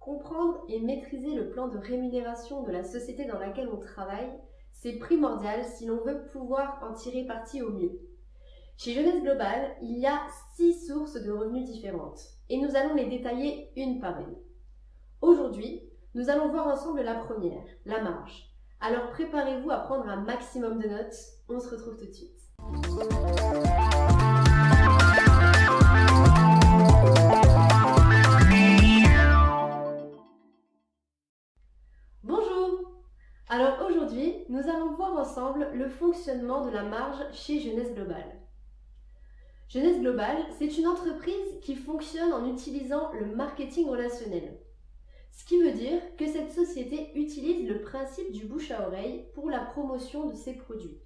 Comprendre et maîtriser le plan de rémunération de la société dans laquelle on travaille, c'est primordial si l'on veut pouvoir en tirer parti au mieux. Chez Jeunesse Global, il y a 6 sources de revenus différentes et nous allons les détailler une par une. Aujourd'hui, nous allons voir ensemble la première, la marge. Alors préparez-vous à prendre un maximum de notes, on se retrouve tout de suite. Bonjour! Alors aujourd'hui, nous allons voir ensemble le fonctionnement de la marge chez Jeunesse Global. Jeunesse Global, c'est une entreprise qui fonctionne en utilisant le marketing relationnel. Ce qui veut dire que cette société utilise le principe du bouche à oreille pour la promotion de ses produits.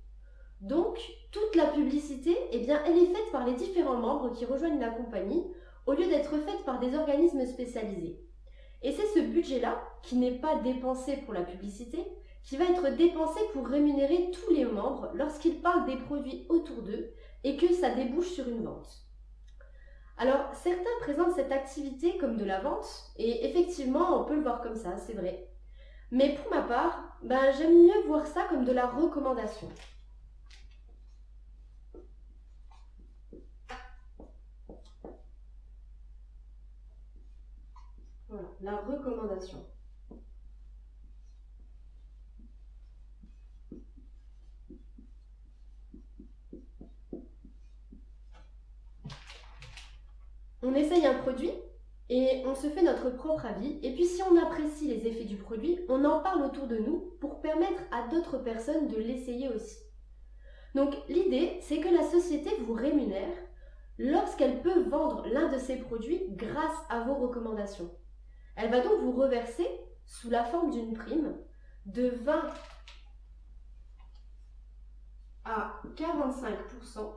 Donc, toute la publicité, elle est faite par les différents membres qui rejoignent la compagnie au lieu d'être faite par des organismes spécialisés. Et c'est ce budget-là, qui n'est pas dépensé pour la publicité, qui va être dépensé pour rémunérer tous les membres lorsqu'ils parlent des produits autour d'eux et que ça débouche sur une vente. Alors, certains présentent cette activité comme de la vente, et effectivement, on peut le voir comme ça, c'est vrai. Mais pour ma part, j'aime mieux voir ça comme de la recommandation. Voilà, la recommandation. On essaye un produit et on se fait notre propre avis. Et puis si on apprécie les effets du produit, on en parle autour de nous pour permettre à d'autres personnes de l'essayer aussi. Donc l'idée, c'est que la société vous rémunère lorsqu'elle peut vendre l'un de ses produits grâce à vos recommandations. Elle va donc vous reverser, sous la forme d'une prime, de 20 à 45%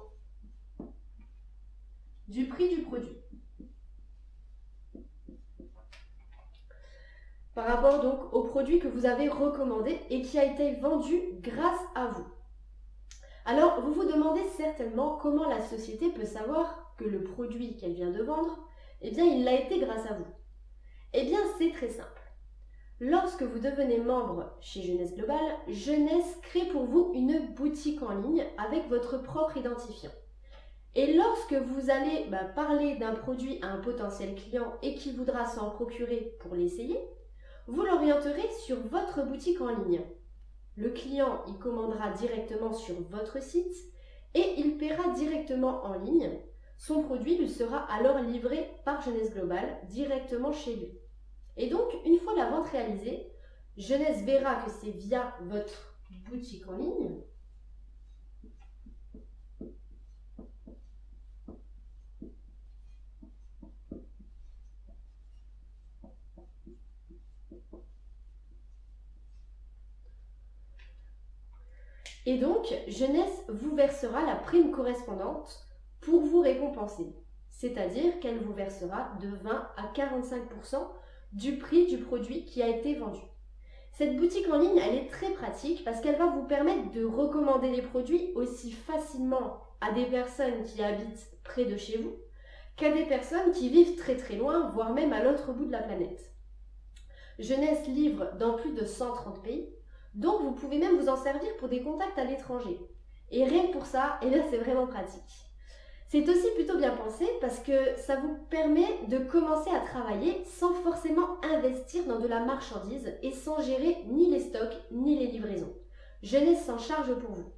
du prix du produit. Par rapport donc au produit que vous avez recommandé et qui a été vendu grâce à vous. Alors, vous vous demandez certainement comment la société peut savoir que le produit qu'elle vient de vendre, il l'a été grâce à vous. C'est très simple. Lorsque vous devenez membre chez Jeunesse Global, Jeunesse crée pour vous une boutique en ligne avec votre propre identifiant. Et lorsque vous allez parler d'un produit à un potentiel client et qui voudra s'en procurer pour l'essayer, vous l'orienterez sur votre boutique en ligne. Le client y commandera directement sur votre site et il paiera directement en ligne. Son produit lui sera alors livré par Jeunesse Global directement chez lui. Et donc, une fois la vente réalisée, Jeunesse verra que c'est via votre boutique en ligne et donc, Jeunesse vous versera la prime correspondante pour vous récompenser. C'est-à-dire qu'elle vous versera de 20 à 45% du prix du produit qui a été vendu. Cette boutique en ligne, elle est très pratique parce qu'elle va vous permettre de recommander les produits aussi facilement à des personnes qui habitent près de chez vous qu'à des personnes qui vivent très très loin, voire même à l'autre bout de la planète. Jeunesse livre dans plus de 130 pays, donc vous pouvez même vous en servir pour des contacts à l'étranger. Et rien que pour ça, c'est vraiment pratique. C'est aussi plutôt bien pensé parce que ça vous permet de commencer à travailler sans forcément investir dans de la marchandise et sans gérer ni les stocks ni les livraisons. Jeunesse s'en charge pour vous.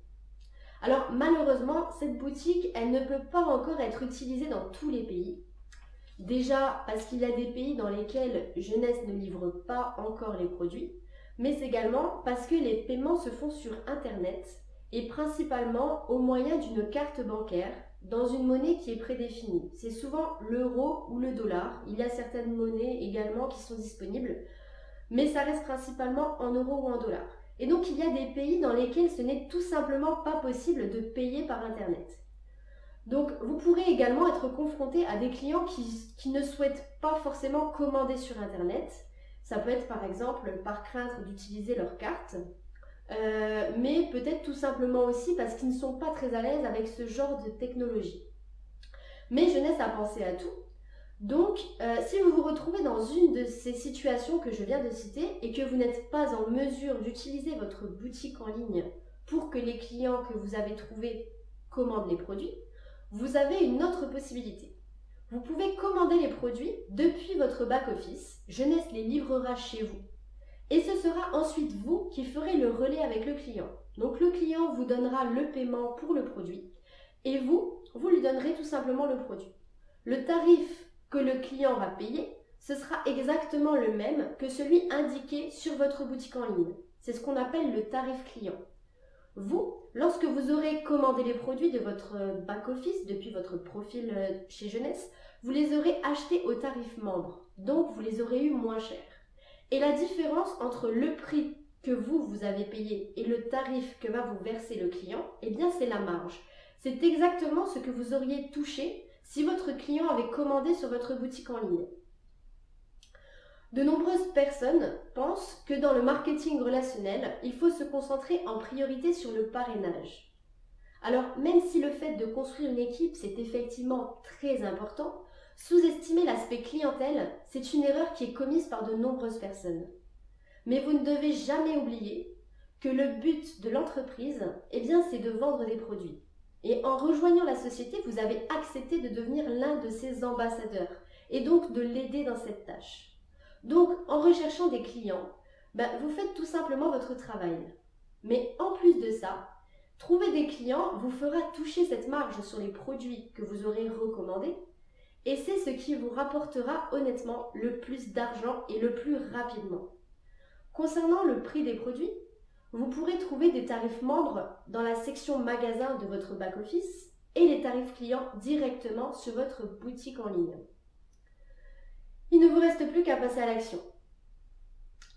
Alors malheureusement, cette boutique, elle ne peut pas encore être utilisée dans tous les pays. Déjà parce qu'il y a des pays dans lesquels Jeunesse ne livre pas encore les produits, mais également parce que les paiements se font sur Internet et principalement au moyen d'une carte bancaire dans une monnaie qui est prédéfinie. C'est souvent l'euro ou le dollar. Il y a certaines monnaies également qui sont disponibles, mais ça reste principalement en euros ou en dollars. Et donc il y a des pays dans lesquels ce n'est tout simplement pas possible de payer par Internet. Donc vous pourrez également être confronté à des clients qui ne souhaitent pas forcément commander sur Internet. Ça peut être par exemple par crainte d'utiliser leur carte, mais peut-être tout simplement aussi parce qu'ils ne sont pas très à l'aise avec ce genre de technologie. Mais Jeunesse a pensé à tout. Donc, si vous vous retrouvez dans une de ces situations que je viens de citer et que vous n'êtes pas en mesure d'utiliser votre boutique en ligne pour que les clients que vous avez trouvés commandent les produits, vous avez une autre possibilité. Vous pouvez commander les produits depuis votre back-office. Jeunesse les livrera chez vous. Et ce sera ensuite vous qui ferez le relais avec le client. Donc le client vous donnera le paiement pour le produit et vous lui donnerez tout simplement le produit. Le tarif que le client va payer, ce sera exactement le même que celui indiqué sur votre boutique en ligne. C'est ce qu'on appelle le tarif client. Vous, lorsque vous aurez commandé les produits de votre back-office depuis votre profil chez Jeunesse, vous les aurez achetés au tarif membre. Donc, vous les aurez eu moins chers. Et la différence entre le prix que vous avez payé et le tarif que va vous verser le client, eh bien, c'est la marge. C'est exactement ce que vous auriez touché si votre client avait commandé sur votre boutique en ligne. De nombreuses personnes pensent que dans le marketing relationnel, il faut se concentrer en priorité sur le parrainage. Alors, même si le fait de construire une équipe, c'est effectivement très important, sous-estimer l'aspect clientèle, c'est une erreur qui est commise par de nombreuses personnes. Mais vous ne devez jamais oublier que le but de l'entreprise, eh bien, c'est de vendre des produits. Et en rejoignant la société, vous avez accepté de devenir l'un de ses ambassadeurs et donc de l'aider dans cette tâche. Donc, en recherchant des clients, vous faites tout simplement votre travail. Mais en plus de ça, trouver des clients vous fera toucher cette marge sur les produits que vous aurez recommandés et c'est ce qui vous rapportera honnêtement le plus d'argent et le plus rapidement. Concernant le prix des produits, vous pourrez trouver des tarifs membres dans la section magasin de votre back-office et les tarifs clients directement sur votre boutique en ligne. Il ne vous reste plus qu'à passer à l'action.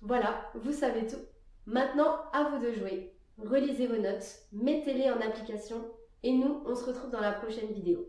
Voilà, vous savez tout. Maintenant, à vous de jouer. Relisez vos notes, mettez-les en application et nous, on se retrouve dans la prochaine vidéo.